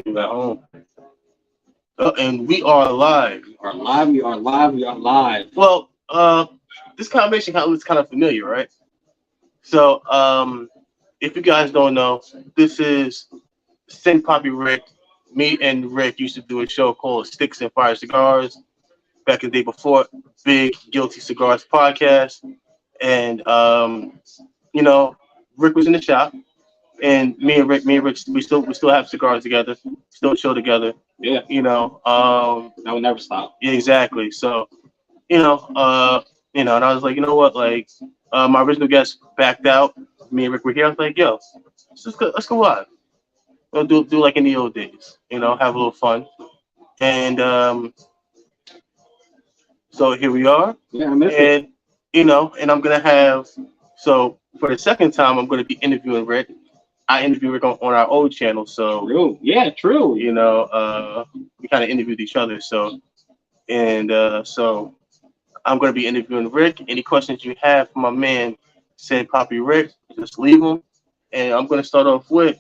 do at home. And we are live. We are live. We are live. We are live. Well, this combination kind of looks kind of familiar, right? So, if you guys don't know, this is Sin Poppy Rick. Me and Rick used to do a show called Sticks and Fire Cigars back in the day before Big Guilty Cigars podcast. And you know, Rick was in the shop, and me and Rick, we still have cigars together, still chill together. Yeah, You know, that will never stop. yeah, exactly. So you know, and I was like, you know what, like, my original guest backed out. Me and Rick were here. I was like, yo, let's go live. We'll do like in the old days, have a little fun. And so here we are. Yeah, I miss it. And and I'm gonna have so for the second time I'm gonna be interviewing Rick. I interviewed Rick on our old channel, so True. Yeah, true. we kind of interviewed each other. So I'm gonna be interviewing Rick. Any questions you have for my man, said Poppy Rick, just leave them. And I'm gonna start off with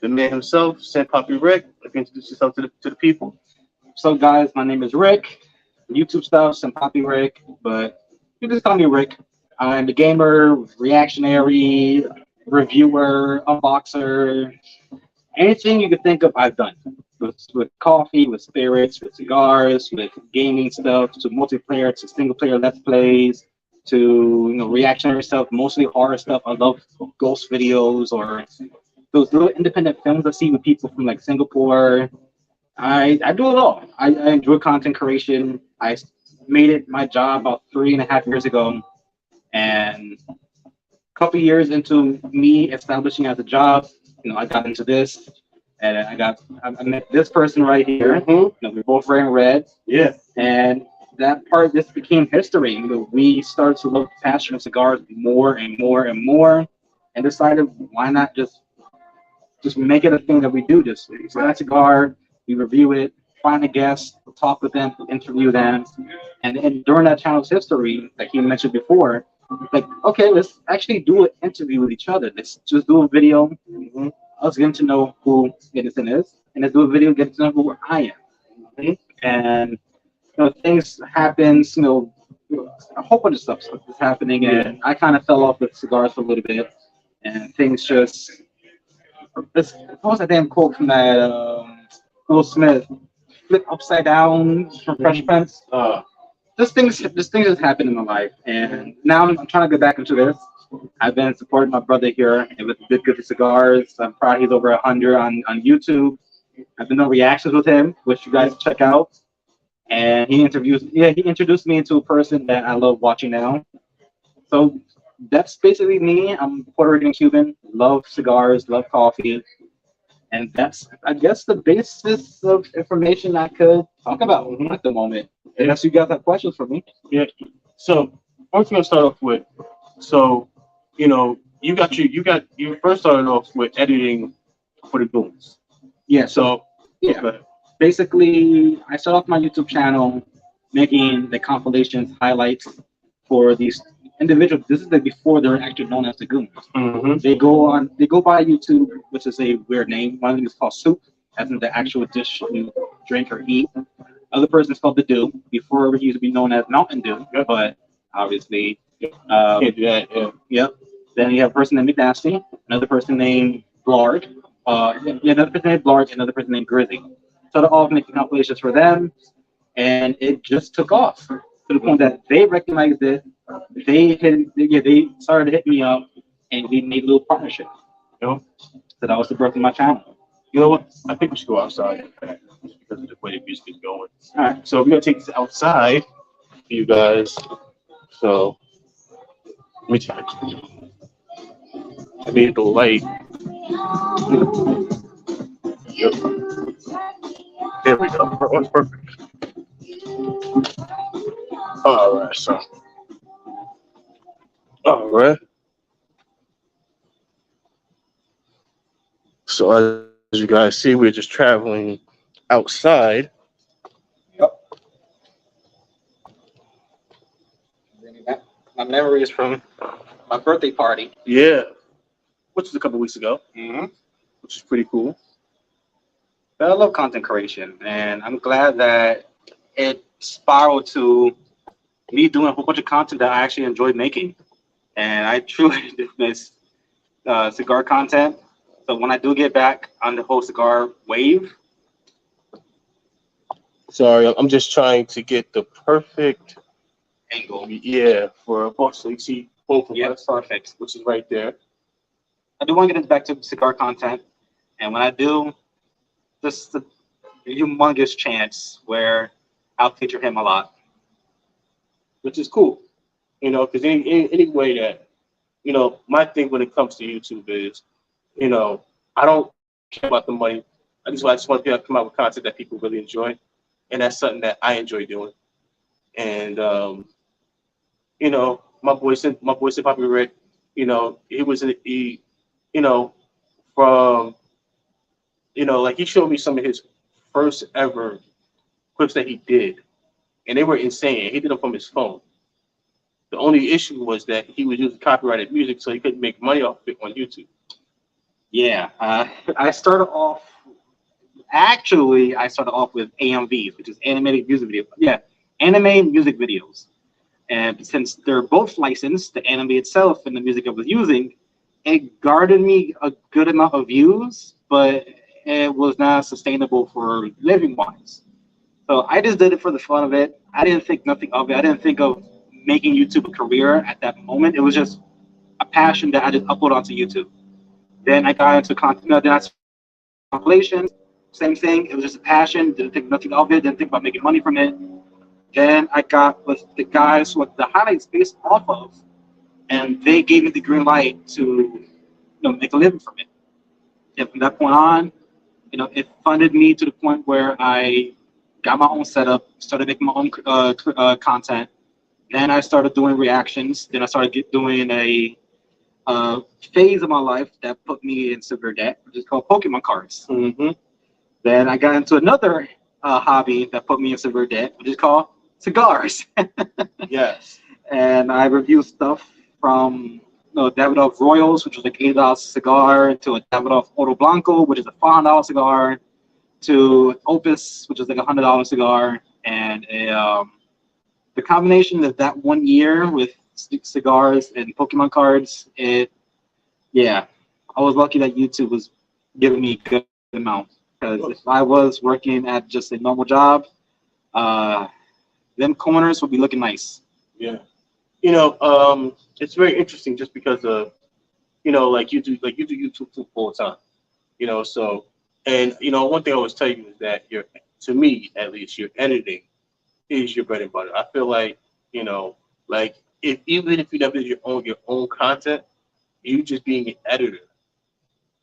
the man himself, said Poppy Rick. If you introduce yourself to the people. So, guys, my name is Rick. YouTube stuff, some Poppy Rick, but you just call me Rick. I'm a gamer, reactionary, reviewer, unboxer, anything you could think of, I've done. With coffee, with spirits, with cigars, with gaming stuff, to multiplayer, to single player let's plays, to reactionary stuff, mostly horror stuff. I love ghost videos or those little independent films I see with people from like Singapore. I do it all. I enjoy content creation. I made it my job about 3.5 years ago, and a couple years into me establishing as a job, I got into this, and I met this person right here. We're both wearing red, Yeah. and that part just became history. We started to love the passion of cigars more and more and more, and decided why not just make it a thing that we do. Just buy a cigar, we review it, find a guest, talk with them, interview them, and during that channel's history, like you mentioned before, like okay, let's actually do an interview with each other. Let's just do a video. Us getting to know who Edison is, and let's do a video getting to know who I am. And things happens. A whole bunch of stuff is happening, and I kind of fell off with cigars for a little bit, and things just. What was that damn quote from that Will Smith? Flip upside down from Fresh Prince. Just things just happened in my life, and now I'm trying to get back into this. I've been supporting my brother here and with Big Good Cigars. I'm proud he's over 100 on YouTube. I've been doing reactions with him, which you guys check out. And he introduced me into a person that I love watching now. So that's basically me. I'm Puerto Rican Cuban, love cigars, love coffee, and that's I guess the basis of information I could talk about at the moment. Unless you guys have questions for me. Yeah. So first thing I'll start off with. So, you first started off with editing for the goons. Yeah. So Yeah. go ahead. Basically, I started off my YouTube channel making the compilations, highlights for these individuals. This is before they're actually known as the Goons. They go by YouTube, which is a weird name. One of them is called Soup, as in the actual dish you drink or eat. Other person is called the Dew. Before he used to be known as Mountain Dew, but obviously, Can't do that. Yeah. yep. Then you have a person named McNasty, another person named Blard, another person named Blard, another person named Grizzy. So they're all making compilations for them, and it just took off to the point that they recognized it. They started to hit me up, and we made a little partnership. You know. So that was the birth of my channel. You know what? I think we should go outside just because of the way the music is going. All right. So we're gonna take this outside for you guys. So let me check. I need the light. Yep. There we go. That's perfect. All right. All right. So as you guys see, we're just traveling outside. Yep. My memory is from my birthday party. Yeah, which was a couple weeks ago, Mm-hmm. which is pretty cool. But I love content creation, and I'm glad that it spiraled to me doing a whole bunch of content that I actually enjoy making. And I truly do miss cigar content. So when I do get back on the whole cigar wave, Sorry, I'm just trying to get the perfect, angle, yeah, for both. So you see both of yeah, us, perfect. which is right there. I do want to get back to cigar content, and when I do, this is a humongous chance where I'll feature him a lot. Which is cool. Because any way that, my thing when it comes to YouTube is, I don't care about the money. I just want to be able to come out with content that people really enjoy, and that's something that I enjoy doing. And my boy said Poppy Rick, he was he, you know, from like he showed me some of his first ever clips that he did, and they were insane. He did them from his phone. The only issue was that he was using copyrighted music, so he couldn't make money off of it on YouTube. Yeah, I started off. Actually, I started off with AMVs, which is animated music video. Yeah, anime music videos. And since they're both licensed, the anime itself and the music I was using, it garnered me a good amount of views, but it was not sustainable for living wise. So I just did it for the fun of it. I didn't think nothing of it. I didn't think of making YouTube a career at that moment. It was just a passion that I just upload onto YouTube. Then I got into content. Then I started compilations. Same thing. It was just a passion. Didn't think nothing of it. Didn't think about making money from it. Then I got with the guys what the highlights based off of, and they gave me the green light to make a living from it. And from that point on, it funded me to the point where I got my own setup, started making my own content. Then I started doing reactions. Then I started doing a phase of my life that put me in severe debt, which is called Pokemon cards. Mm-hmm. Then I got into another hobby that put me in severe debt, which is called cigars. Yes. And I review stuff from Davidoff Royals, which was like $8 cigar, to a Davidoff Oro Blanco, which is a $500 cigar, to Opus, which is like $100 cigar, and the combination of that 1 year with cigars and Pokemon cards, yeah, I was lucky that YouTube was giving me a good amount. Because if I was working at just a normal job, them corners would be looking nice. Yeah. It's very interesting just because of like you do YouTube full time. So and one thing I always tell you is that to me at least your editing is your bread and butter. I feel like like if even if you never did your own content, you just being an editor,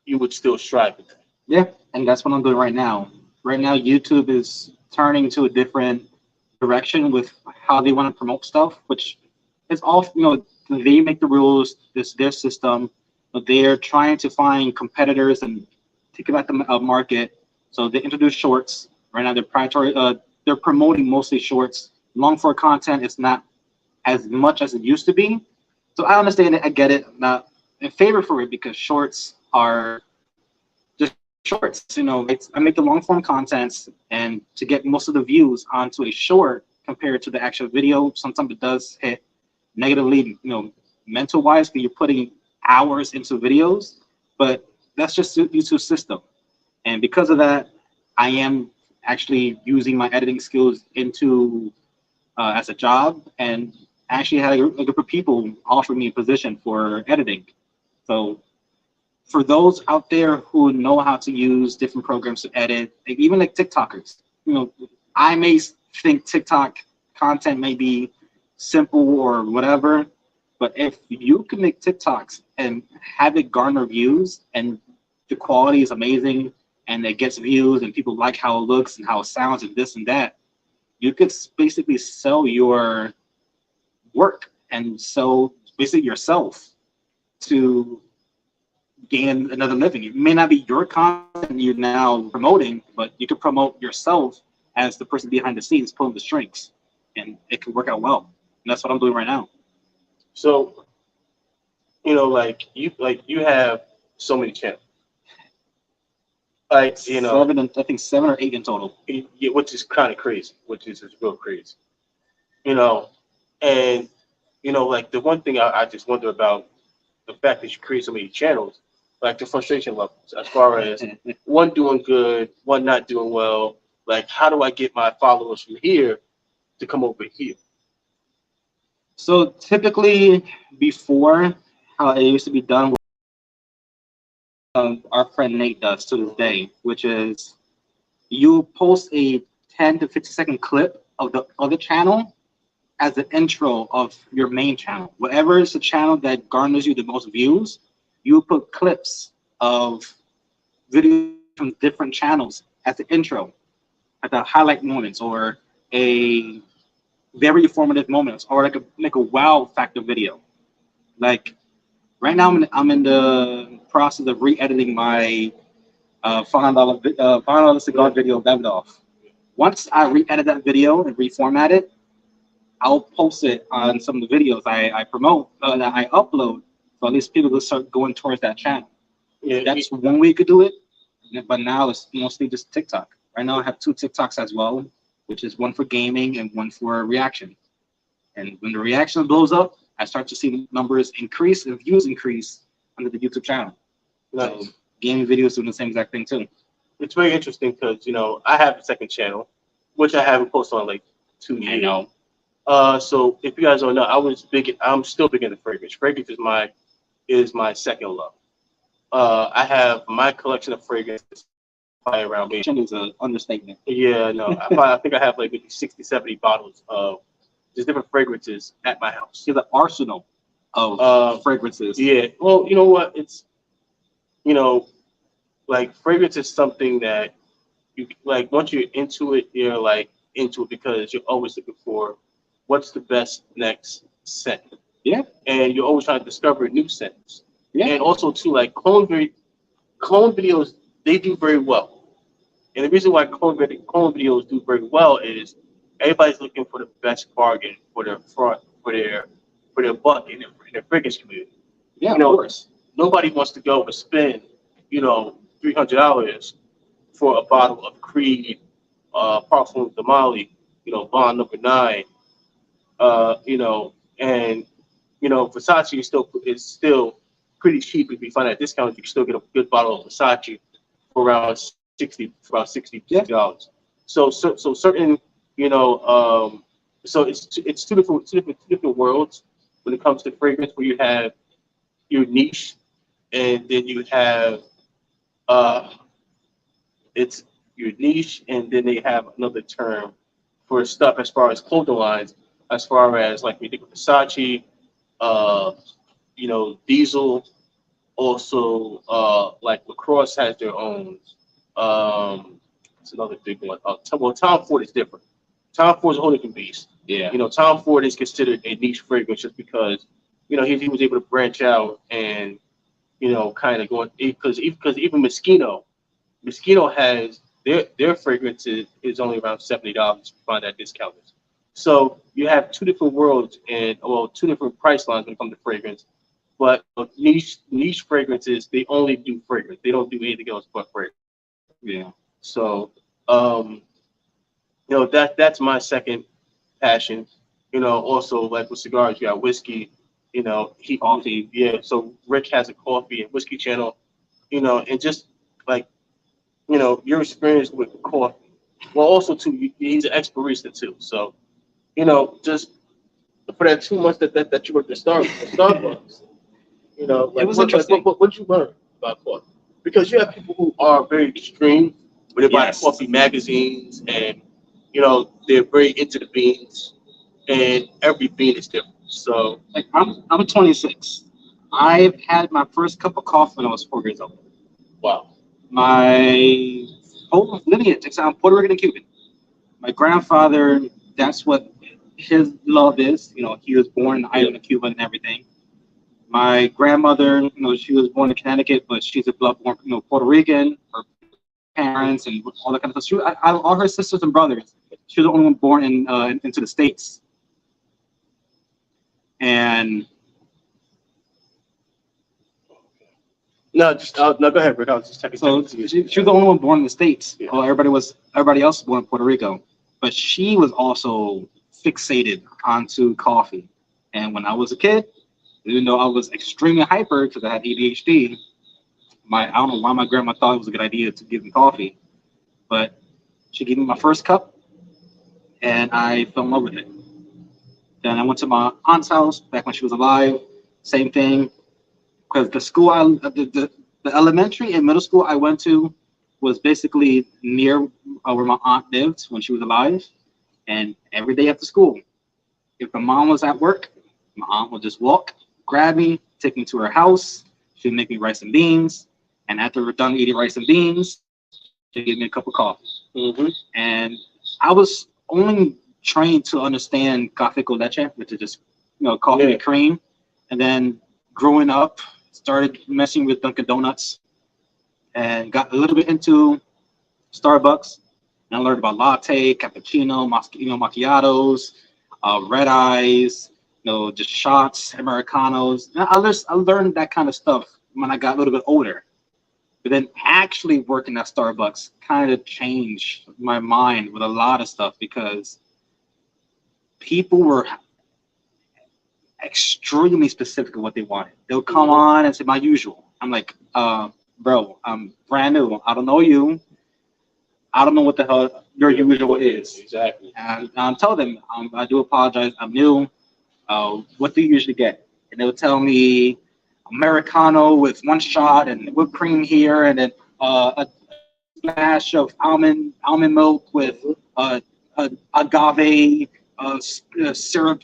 you would still strive for that. Yeah, and that's what I'm doing right now. Right now, YouTube is turning to a different direction with how they want to promote stuff, which is all they make the rules. This their system, but they're trying to find competitors and take about the market. So they introduce shorts right now. They're promoting mostly shorts. Long form content is not as much as it used to be. So I understand it. I get it. I'm not in favor for it because shorts are just shorts. I make the long form contents, and to get most of the views onto a short compared to the actual video, sometimes it does hit negatively, mental wise, because you're putting hours into videos. But that's just YouTube's system, and because of that, I am actually using my editing skills into as a job, and actually had a group of people offer me a position for editing. So for those out there who know how to use different programs to edit, like even like TikTokers, I may think TikTok content may be simple or whatever, but if you can make TikToks and have it garner views and the quality is amazing and it gets views and people like how it looks and how it sounds and this and that, you could basically sell your work and sell basically yourself to gain another living. It may not be your content you're now promoting, but you could promote yourself as the person behind the scenes pulling the strings, and it can work out well. And that's what I'm doing right now. So like you have so many channels. Like I think 7 or 8 in total. which is kind of crazy, which is real crazy. You know, and like the one thing I just wonder about the fact that you create so many channels, like the frustration levels, as far as one doing good, one not doing well. Like, how do I get my followers from here to come over here? So typically, before how it used to be done, our friend Nate does to this day, which is you post a 10 to 50-second clip of the other channel as the intro of your main channel. Whatever is the channel that garners you the most views, you put clips of videos from different channels as the intro, at the highlight moments, or a very informative moments, or like a wow factor video. Like right now, I'm in the process of re-editing my $500 cigar video left off. Once I re-edit that video and reformat it, I'll post it on some of the videos I promote, that I upload, so at least people will start going towards that channel. Yeah, That's one way you could do it, but now it's mostly just TikTok. Right now I have 2 TikToks as well, which is one for gaming and one for reaction. And when the reaction blows up, I start to see numbers increase and views increase under the YouTube channel. So nice. gaming videos doing the same exact thing too. It's very interesting because I have a second channel, which I haven't posted on like 2 years. I know. So if you guys don't know, I'm still big into fragrance. Fragrance is my second love. I have my collection of fragrances probably around me. Is an understatement. Yeah, no, I think I have like maybe 60, 70 bottles of just different fragrances at my house. It's an arsenal of fragrances. Yeah, well, you know what? It's you know like fragrance is something that you like once you're into it, you're like into it because you're always looking for what's the best next scent. Yeah. And you're always trying to discover new scents. Yeah. And also too, like clone videos, they do very well. And the reason why clone videos do very well is everybody's looking for the best bargain for their front for their buck in their fragrance community. Yeah, You of know, course. nobody wants to go and spend $300 for a bottle of Creed, Parfum de Mali, Bond Number 9, and Versace is still pretty cheap. If you find that discount, you can still get a good bottle of Versace for around $60. So certain, you know, so it's two different worlds when it comes to fragrance, where you have your niche, and then you have uh, it's your niche, and then they have another term for stuff as far as clothing lines, as far as like we think of Versace, uh, Diesel, also like Lacrosse has their own. It's another big one. Well, Tom Ford is different. Tom Ford's a whole different beast. Yeah. Tom Ford is considered a niche fragrance just because he was able to branch out and kind of going because even Moschino has their fragrance is only around $70 to find that discounted. So you have two different worlds and well, two different price lines when it comes to fragrance. But niche fragrances, they only do fragrance. They don't do anything else but fragrance. Yeah. So that's my second passion. Also like with cigars, you got whiskey. Coffee. Yeah. So Rick has a coffee and whiskey channel. And just like your experience with coffee. Well, also too, he's an ex-barista too. So just for that 2 months that you worked at Starbucks, It like was interesting. what you learn about coffee? Because you have people who are very extreme, where they buy Yes. coffee magazines, and they're very into the beans, and every bean is different. So Like I'm 26. I've had my first cup of coffee when I was 4 years old. wow, My whole lineage, except I'm Puerto Rican and Cuban. My grandfather, that's what his love is. He was born in the island of Cuba and everything. My grandmother, she was born in Connecticut, but she's a blood born, Puerto Rican. Her parents and all that kind of stuff. All her sisters and brothers, she was the only one born into the States. And No, just no. Go ahead, Rick. I was just checking. So checking. she was the only one born in the States. Yeah. Well, everybody else was born in Puerto Rico. But she was also fixated onto coffee. And when I was a kid, even though I was extremely hyper because I had ADHD, I don't know why my grandma thought it was a good idea to give me coffee, but she gave me my first cup, and I fell in love with it. Then I went to my aunt's house back when she was alive. Same thing, because the elementary and middle school I went to was basically near where my aunt lived when she was alive. And every day after school, if my mom was at work, my aunt would just walk, grab me, take me to her house. She'd make me rice and beans. And after we're done eating rice and beans, she'd give me a cup of coffee. Mm-hmm. And I was only trained to understand café con leche, which is just coffee with cream. And then growing up, started messing with Dunkin' Donuts and got a little bit into Starbucks. And I learned about latte, cappuccino, macchiatos, red eyes, just shots, Americanos. And I learned that kind of stuff when I got a little bit older. But then actually working at Starbucks kind of changed my mind with a lot of stuff because people were extremely specific of what they wanted. They'll come on and say my usual. I'm like, bro, I'm brand new. I don't know you. I don't know what the hell your usual is. Exactly. And I'll tell them, I do apologize. I'm new. What do you usually get? And they'll tell me Americano with one shot and whipped cream here, and then a splash of almond milk with agave syrup.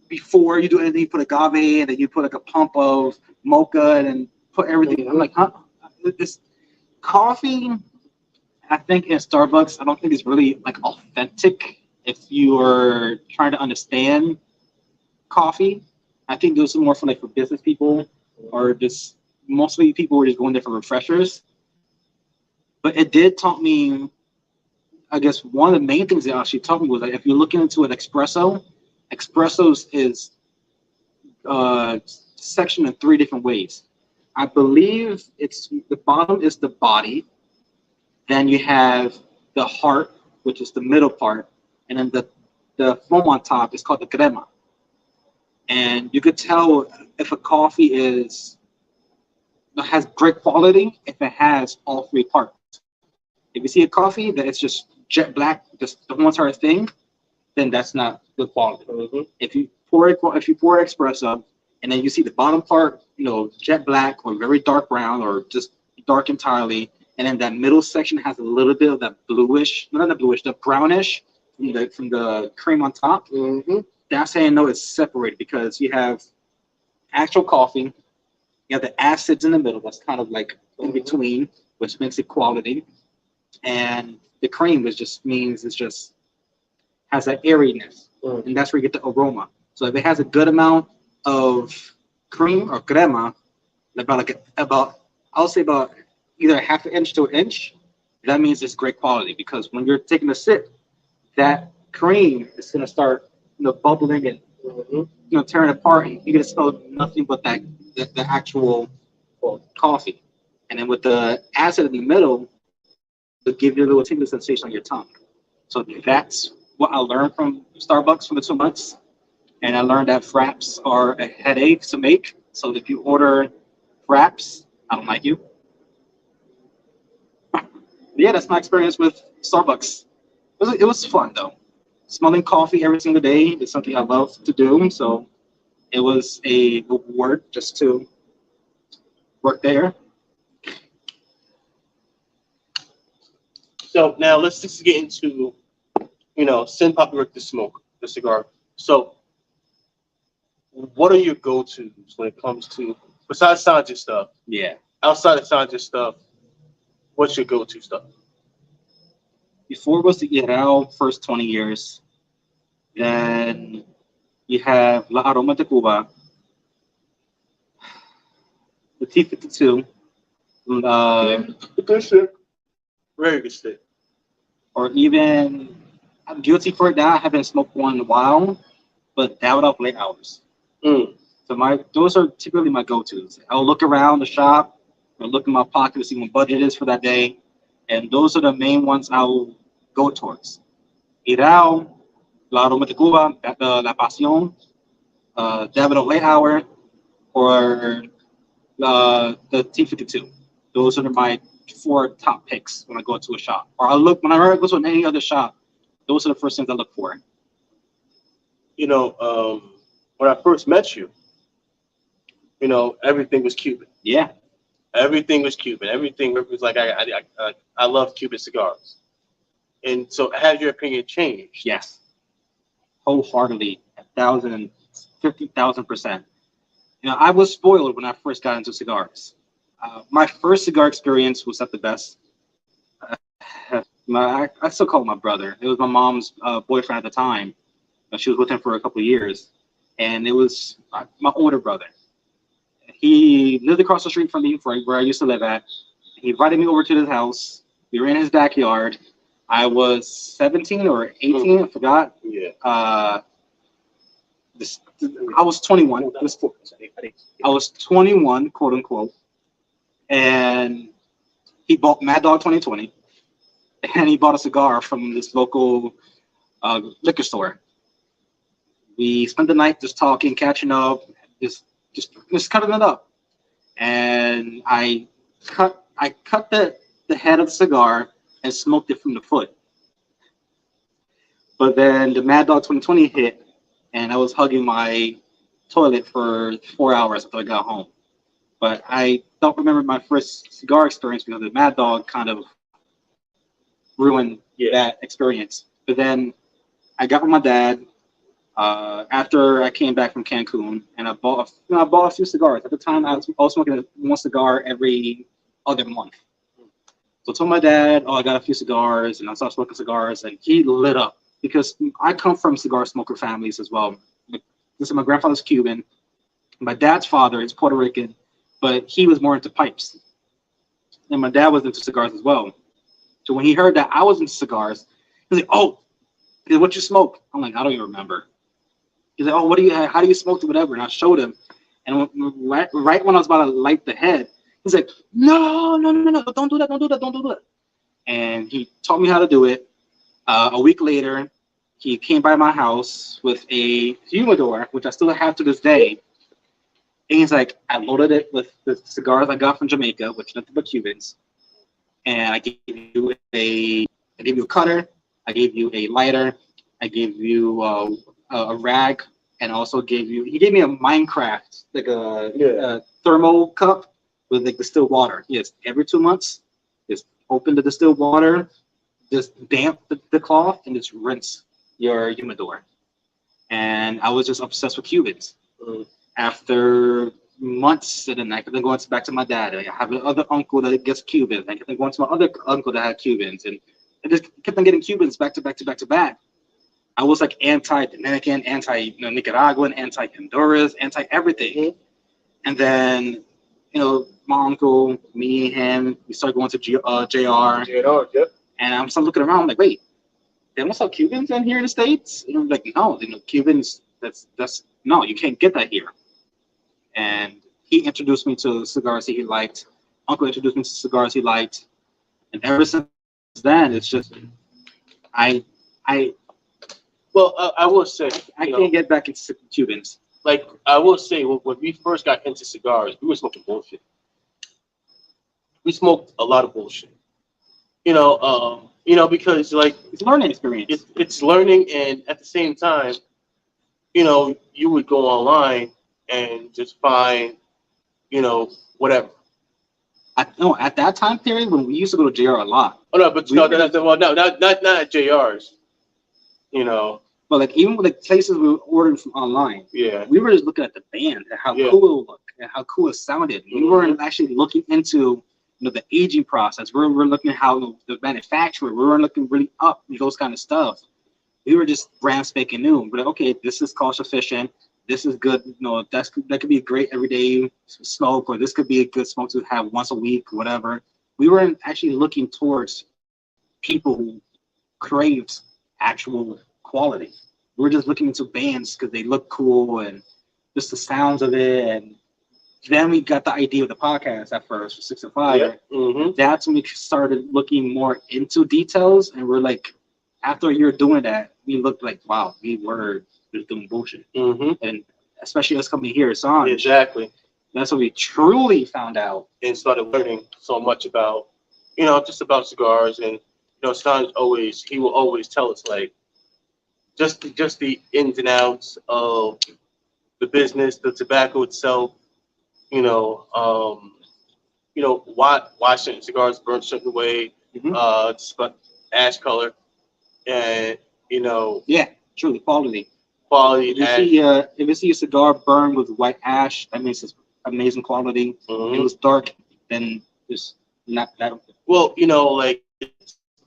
Before you do anything, you put agave, and then you put like a pump of mocha, and then put everything. I'm like, huh? This coffee, I think in Starbucks, I don't think it's really like authentic if you're trying to understand coffee. I think those are more for like for business people or just mostly people who are just going there for refreshers. But it did taught me, I guess one of the main things it actually taught me was that if you're looking into an espressos is sectioned in 3 different ways. I believe it's the bottom is the body, then you have the heart, which is the middle part, and then the foam on top is called the crema. And you could tell if a coffee has great quality if it has all 3 parts. If you see a coffee that it's just jet black, just the whole entire thing, then that's not good quality. Mm-hmm. If you pour espresso and then you see the bottom part, jet black or very dark brown or just dark entirely, and then that middle section has a little bit of that bluish, not the bluish, the brownish from the cream on top. Mm-hmm. That's how you know it's separated because you have actual coffee, you have the acids in the middle that's kind of like in between, which makes it quality, and the cream means it's just has that airiness, and that's where you get the aroma. So if it has a good amount of cream or crema, about I'll say about either a half an inch to an inch, that means it's great quality because when you're taking a sip, that cream is gonna start bubbling and tearing apart, and you're gonna smell nothing but the actual coffee. And then with the acid in the middle, it'll give you a little tingling sensation on your tongue. So that's what I learned from Starbucks for the 2 months. And I learned that fraps are a headache to make. So if you order fraps, I don't like you. Yeah, that's my experience with Starbucks. It was fun though. Smelling coffee every single day is something I love to do. So it was a reward just to work there. So now let's just get into, Sin Papi Rick the smoke, the cigar. So what are your go-tos when it comes to, besides Sanja stuff, Yeah. outside of Sanja stuff, what's your go-to stuff? Before it was the Irao first 20 years, then you have La Aroma de Cuba, the T52, Good shit. Very good shit. or even I'm guilty for it now. I haven't smoked one in a while, but Davidoff of late hours. Mm. So those are typically my go-tos. I'll look around the shop I look in my pocket to see what budget is for that day, and those are the main ones I will go towards. Irao, La Roma de Cuba, La Pasión, Davido Late Hour, or the T52. Those are my four top picks when I go to a shop. Or I look whenever I go to any other shop. Those are the first things I look for. You know, when I first met you, everything was Cuban. Yeah. Everything was Cuban. Everything was like I love Cuban cigars. And so, has your opinion changed? Yes. Wholeheartedly, 1,050,000%. I was spoiled when I first got into cigars. My first cigar experience was at the best. I still call him my brother. It was my mom's boyfriend at the time. She was with him for a couple of years, and it was my older brother. He lived across the street from me, where I used to live at. He invited me over to his house. We were in his backyard. I was 17 or 18, I forgot. Yeah. I was 21. I was 21, quote unquote, and he bought Mad Dog 2020, and he bought a cigar from this local liquor store. We spent the night just talking, catching up, just cutting it up, and I cut the head of the cigar and smoked it from the foot. But then the Mad Dog 2020 hit, and I was hugging my toilet for 4 hours until I got home. But I don't remember my first cigar experience because the Mad Dog kind of ruined that experience. But then I got with my dad after I came back from Cancun, and I bought a few cigars. At the time, I was smoking one cigar every other month. So I told my dad, "Oh, I got a few cigars," and I started smoking cigars, and he lit up because I come from cigar smoker families as well. This is my grandfather's Cuban. My dad's father is Puerto Rican, but he was more into pipes. And my dad was into cigars as well. So when he heard that I was into cigars, he was like, "Oh, what you smoke?" I'm like, "I don't even remember." He's like, "Oh, how do you smoke it, whatever?" And I showed him. And right when I was about to light the head, he's like, "No, no, no, no, don't do that, don't do that, don't do that." And he taught me how to do it. A week later, he came by my house with a humidor, which I still have to this day. And he's like, "I loaded it with the cigars I got from Jamaica, which nothing but Cubans. And I gave you a cutter, I gave you a lighter, I gave you a rag, and also he gave me a Minecraft, like a thermal cup with like distilled water. Yes, every 2 months, just open the distilled water, just damp the cloth, and just rinse your humidor." And I was just obsessed with Cubans. After months, and then I kept going back to my dad. I have another uncle that gets Cubans. I kept going to my other uncle that had Cubans, and I just kept on getting Cubans back to back to back to back. I was like anti-Dominican, anti-Nicaraguan, anti-Honduras, anti-everything. And then, my uncle, me, him, we started going to JR. Yep. And I'm still looking around, I'm like, wait, they don't sell Cubans in here in the States? And I'm like, no, Cubans, no, you can't get that here. And he introduced me to cigars he liked. Uncle introduced me to cigars he liked. And ever since then, it's just, Well, I will say, I can't get back into Cubans. Like, I will say, when we first got into cigars, we were smoking bullshit. We smoked a lot of bullshit. Because like It's a learning experience. it's learning, and at the same time, you would go online and just find, whatever. At that time period when we used to go to JR a lot. Oh no, but not at JR's. But like even with the places we were ordering from online, Yeah. we were just looking at the band and how cool it looked and how cool it sounded. We weren't actually looking into the aging process. We were looking at how the manufacturer. We weren't looking really up those kind of stuff. We were just brand spanking new. But okay, this is cost efficient. This is good. That could be a great everyday smoke, or this could be a good smoke to have once a week, whatever. We weren't actually looking towards people who craved actual quality. We were just looking into bands because they look cool and just the sounds of it, and then we got the idea of the podcast at first for Six and Yeah. Fire. Mm-hmm. That's when we started looking more into details, and we're like, after a year doing that, we looked like, wow, we were just doing bullshit. Mm-hmm. And especially us coming here, Sanj, Exactly. that's when we truly found out. And started learning so much about, just about cigars. And Stan he will always tell us like just the ins and outs of the business, the tobacco itself. You know, um, why certain cigars burn a certain way, Mhm. just about ash color, and Yeah, truly quality. quality ash. If you see a cigar burn with white ash, that means it's amazing quality. If it Mhm. was dark, then it's not that Well, like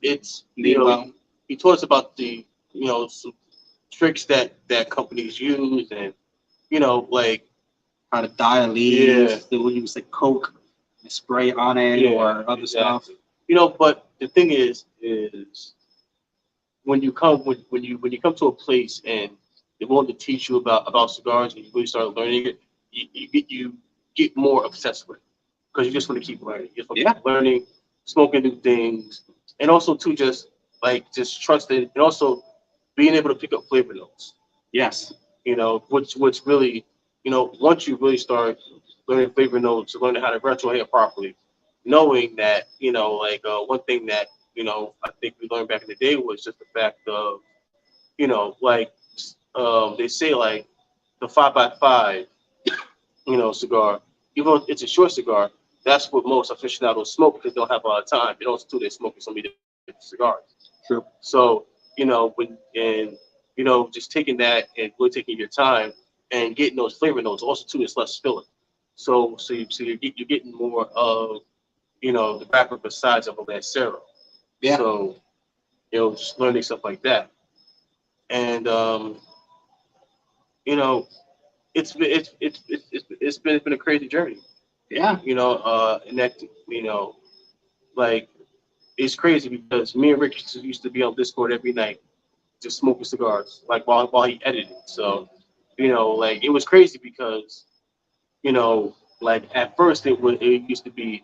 it's made well. he told us about the some tricks that companies use, and like How to dye yeah, leaves, they will use like coke and spray on it yeah, or other stuff. exactly. But the thing is when you when you come to a place and they want to teach you about cigars and you really start learning it, you get more obsessed with it because you just want to keep learning. You just want to Yeah. keep learning, smoking new things, and also to just trusting and also being able to pick up flavor notes. Yes. Which really, once you really start learning flavor notes, learning how to retrohale properly, knowing that, like one thing that, I think we learned back in the day was just the fact of, like they say like the 5x5, cigar, even though it's a short cigar, that's what most aficionados smoke because they don't have a lot of time. And also too, they're smoking so many different cigars. True. So, just taking that and really taking your time and getting those flavor notes. Also, too, it's less filling. So you're getting more of the wrapper besides of a lancero. Yeah. So just learning stuff like that, and you know, it's been a crazy journey. Yeah. And that like it's crazy because me and Rick used to be on Discord every night just smoking cigars, like while he edited. So, like it was crazy because, like at first it used to be,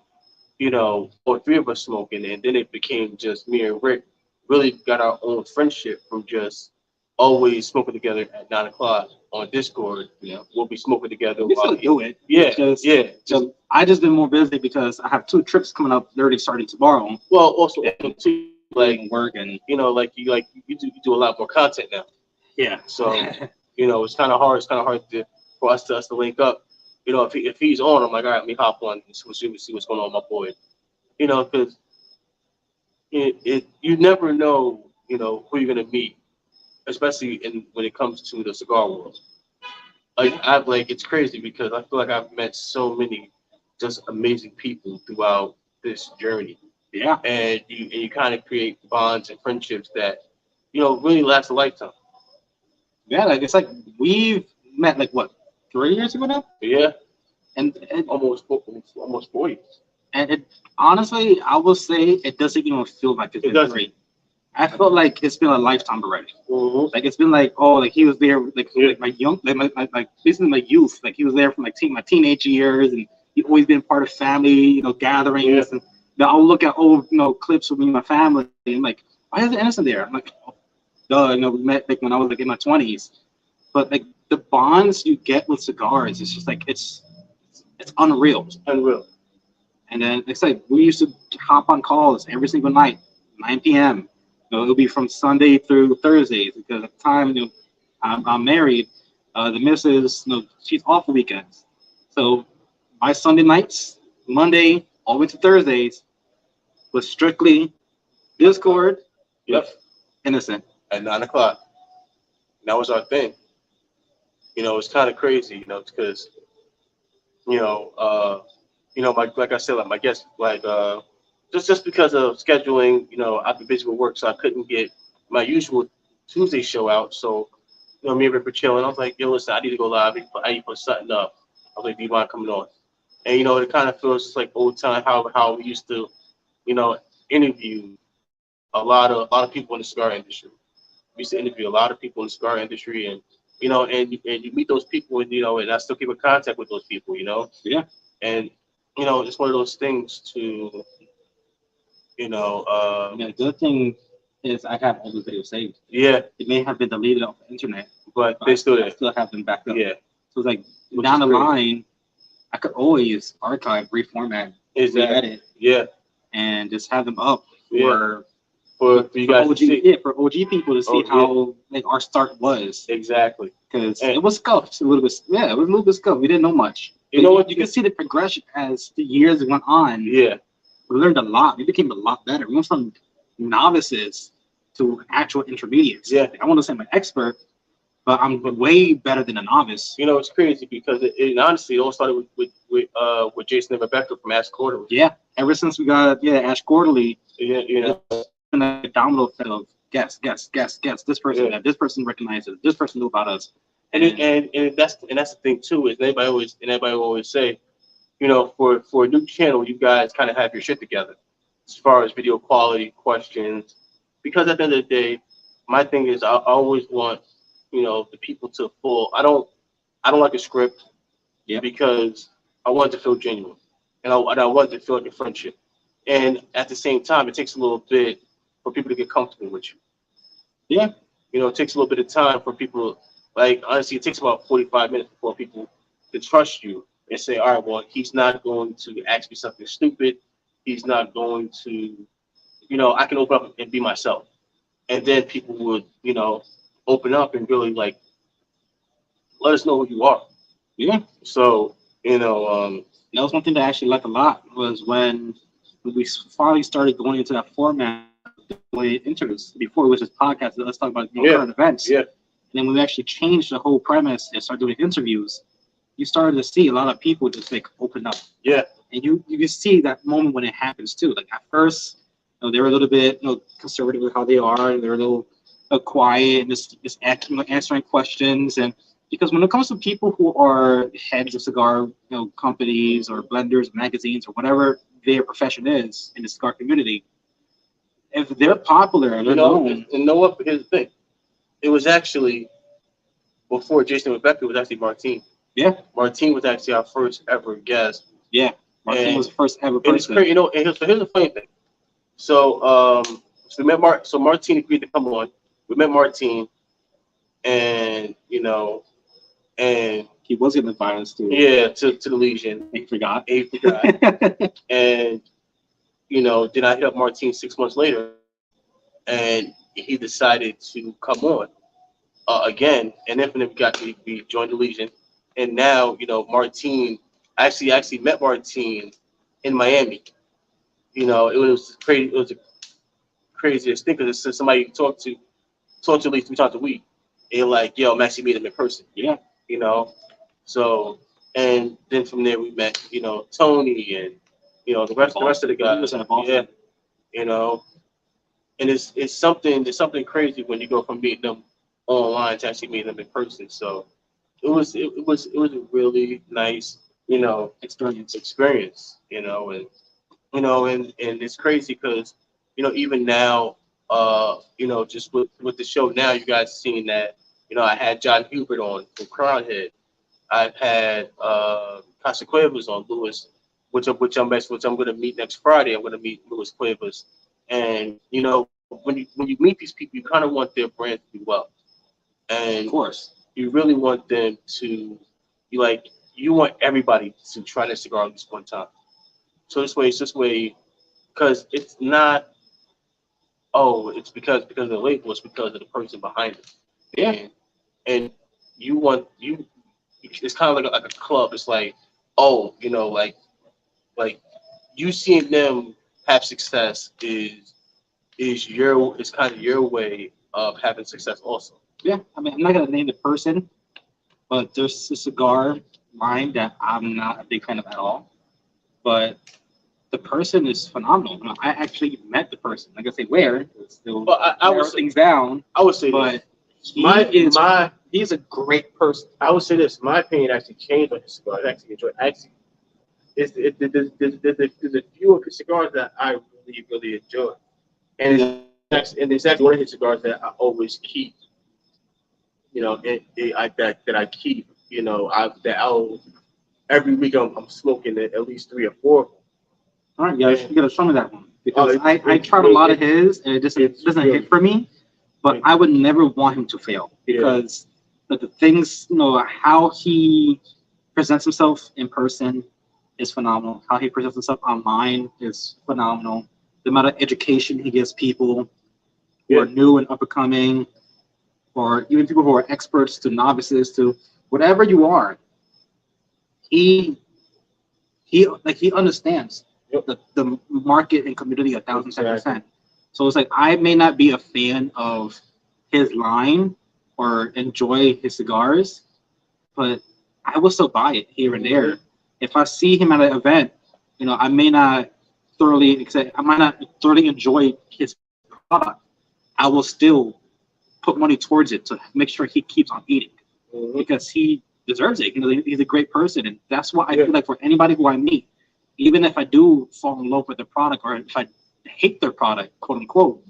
all three of us smoking, and then it became just me and Rick. Really got our own friendship from just always smoking together at 9 o'clock on Discord. We'll be smoking together We while still do it. yeah, Just, yeah. Just so I just been more busy because I have two trips coming up already starting tomorrow. well, also And too, doing work and like you do a lot more content now. yeah. So it's kind of hard. It's kind of hard for us to link up. If he's on, I'm like, all right, let me hop on and see what's going on with my boy. Because you never know, who you're gonna meet, especially when it comes to the cigar world. It's crazy because I feel like I've met so many just amazing people throughout this journey, Yeah. and you kind of create bonds and friendships that really last a lifetime. Yeah, like it's like we've met like what 3 years ago now, Yeah, and almost 40. and it honestly I will say it doesn't even feel like it's It been doesn't. three. I felt like it's been a lifetime already. Mm-hmm. Like it's been like oh like he was there Yeah. like my young like basically my youth like he was there from like my teenage years and he's always been part of family gatherings Yeah. and then I'll look at old clips with me and my family and I'm like why is Innocent there? I'm like oh, duh we met like when I was like in my 20s but like the bonds you get with cigars it's just like it's unreal. Unreal. And then it's like we used to hop on calls every single night, 9 p.m. It'll be from Sunday through Thursdays because at the time, I'm married. The missus, she's off the weekends. So my Sunday nights, Monday all the way to Thursdays, was strictly Discord Yep. with Innocent. At 9 o'clock. And that was our thing. It's kind of crazy, because you know, like I said, like my guest, like just because of scheduling, I've been busy with work, so I couldn't get my usual Tuesday show out. So, me and Rick were chilling. I was like, yo, listen, I need to go live. I need to put something up. I was like, do you mind coming on? And it kind of feels just like old time how we used to, you know, interview a lot of people in the cigar industry. We used to interview a lot of people in the cigar industry, and and you meet those people, and I still keep in contact with those people. Yeah. And it's one of those things to you know, Yeah, the good thing is I have all the videos saved. yeah, It may have been deleted off the internet, but but they still I there. still have them backed up. Yeah, So it's like which down is the great. line, I could always archive, reformat, Exactly. re-edit, Yeah, and just have them up yeah. for For you guys to OG, see. yeah, for OG people to see Oh, yeah. how like our start was, Exactly. because And it was scuffed a little bit. Yeah, it was a little bit scuffed. We didn't know much. you But know what? you can see the progression as the years went on. Yeah, We learned a lot. We became a lot better. We went from novices to actual intermediates. yeah. I want to say I'm an expert, but I'm way better than a novice. It's crazy because it honestly all started with Jason and Rebecca from Ask Quarterly. Yeah, ever since we got Ash Quarterly, Yeah, it's been a domino effect of guess. This person, Yeah. this person recognizes, this person knew about us. and that's the thing too is everybody always say, for a new channel, you guys kind of have your shit together as far as video quality, questions, because at the end of the day, my thing is I always want the people to full. I don't like a script. Yeah. Because I want it to feel genuine, and I want it to feel like a friendship. And at the same time, it takes a little bit for people to get comfortable with you. Yeah. It takes a little bit of time for people. Like honestly, it takes about 45 minutes before people to trust you and say, all right, well, he's not going to ask me something stupid. He's not going to, I can open up and be myself. And then people would, open up and really like let us know who you are. Yeah. So, That was one thing that I actually liked a lot was when we finally started going into that format of doing interviews. Before it was just podcasts, let's talk about yeah, current events. yeah, And then when we actually changed the whole premise and started doing interviews, you started to see a lot of people just like open up. yeah, And you can see that moment when it happens too. Like at first, they were a little bit conservative with how they are, and they're a little quiet and just answering questions. And because when it comes to people who are heads of cigar companies or blenders, magazines, or whatever their profession is in the cigar community, if they're popular and they're known, and know what? Here's the thing. It was actually before Jason and Rebecca. It was actually Martine. yeah, Martine was actually our first ever guest. yeah, Martin was the first ever And it's person. crazy, And here's the funny thing. So we met So Martine agreed to come on. We met Martine, and and He was gonna invite us to. yeah, to the Legion. He forgot. He forgot. And then I hit up Martine 6 months later, and he decided to come on again. And then we joined the Legion, and now Martine actually met Martine in Miami. It was crazy. It was the craziest thing because it's somebody you talk to at least 3 times a week. And you're like, yo, I'm actually meeting him in person. Yeah. You know, so and then from there we met Tony and the rest of the guys. Yeah, you know, and it's something crazy when you go from meeting them online to actually meeting them in person. So it was a really nice experience. And it's crazy because even now just with the show now, you guys seen that I had John Hubert on from Crownhead. I've had Casa Cuevas on Lewis, which I'm going to meet next Friday. I'm going to meet Lewis Cuevas, and when you meet these people, you kind of want their brand to do well, and Of course. you really want them to you want everybody to try their cigar at least one time. So it's this way because it's not it's because of the label, it's because of the person behind it. Yeah. And you want you it's kind of like a club. It's like, oh, like you seeing them have success is kind of your way of having success also. Yeah. I mean, I'm not gonna name the person, but there's a cigar line that I'm not a big fan of at all. But the person is phenomenal. I actually met the person. Like I say, where still But I narrow would say, things down. I would say But this. he My is my he's a great person. I would say this. My opinion actually changed on his cigars. I actually enjoy. Actually, there's a few of his cigars that I really really enjoy, and it's actually one of his cigars that I always keep that I keep. I'll every week I'm smoking at least three or four. All right, guys, you gotta show me that one Oh, because I tried a lot of his and it doesn't hit for me. But I would never want him to fail because the things, how he presents himself in person is phenomenal. How he presents himself online is phenomenal. The amount of education he gives people who are new and up and coming, or even people who are experts to novices to whatever you are, he he understands the market and community 1,010%. So it's like I may not be a fan of his line or enjoy his cigars, but I will still buy it here and there. If I see him at an event, I may not I might not thoroughly enjoy his product. I will still put money towards it to make sure he keeps on eating because he deserves it. He's a great person, and that's what I feel like for anybody who I meet, even if I do fall in love with the product or if I hate their product, quote unquote,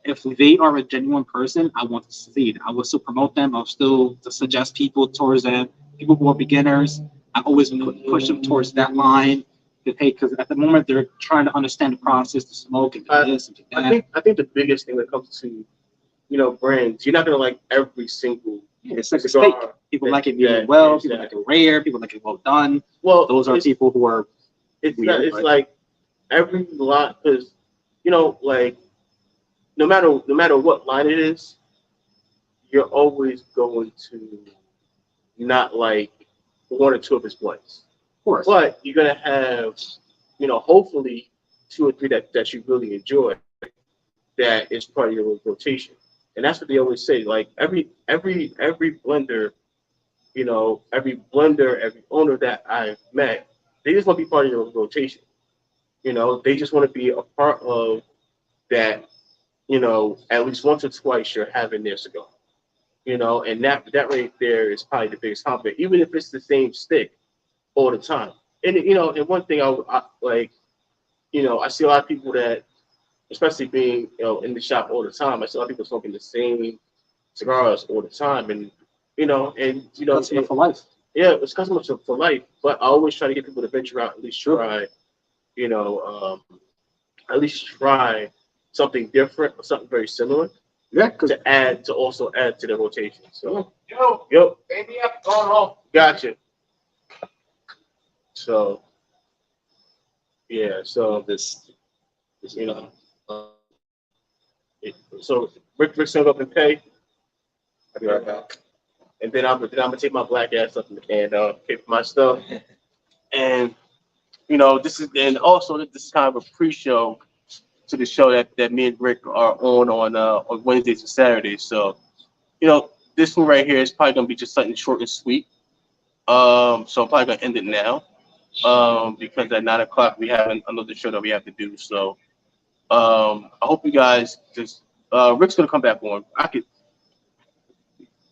if they are a genuine person, I want to succeed. I will still promote them. I'll still suggest people towards them. People who are beginners, I always push them towards that line. Because at the moment they're trying to understand the process to smoke and do this and do that. I think the biggest thing when it comes to brands, you're not gonna like every single. It's like a steak. People like it medium well. People like it rare. People like it well done. Well, those are people who are. It's weird, it's like every lot because like no matter what line it is, you're always going to not like one or two of his blends. Of course. But you're gonna have, hopefully two or three that you really enjoy that is part of your rotation. And that's what they always say. Like every blender, every owner that I've met, they just want to be part of your rotation. They just want to be a part of that. At least once or twice you're having their cigar. And that right there is probably the biggest compliment, even if it's the same stick all the time. And one thing I like, I see a lot of people that, especially being in the shop all the time, I see a lot of people smoking the same cigars all the time, and customer for life. Yeah, it's customer for life. But I always try to get people to venture out, at least try, at least try something different or something very similar. Yeah, to also add to the rotation. So yo, baby, I'm going home. Gotcha. So yeah, so this so Rick's gonna go up and pay. I'll be right back. And then I'm gonna take my black ass up and pay for my stuff. And and also this is kind of a pre-show to the show that me and Rick are on Wednesdays and Saturdays. So, this one right here is probably gonna be just something short and sweet. So I'm probably gonna end it now. Because at 9 o'clock we have another show that we have to do. So, I hope you guys just Rick's gonna come back on. I could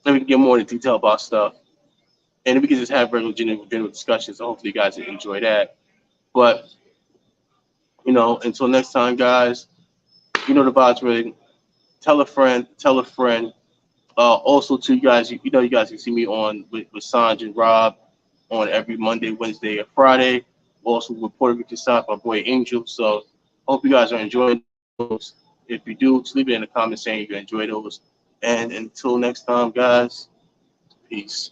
let me get more into detail about stuff, and we can just have regular general discussions. So hopefully, you guys enjoy that. But until next time, guys. The vibes, really. Tell a friend. Tell a friend. Also, to you guys, you guys can see me on with Sanj and Rob on every Monday, Wednesday, and Friday. Also with Puerto Rican South, my boy Angel. So, hope you guys are enjoying those. If you do, just leave it in the comments saying you enjoy those. And until next time, guys, peace.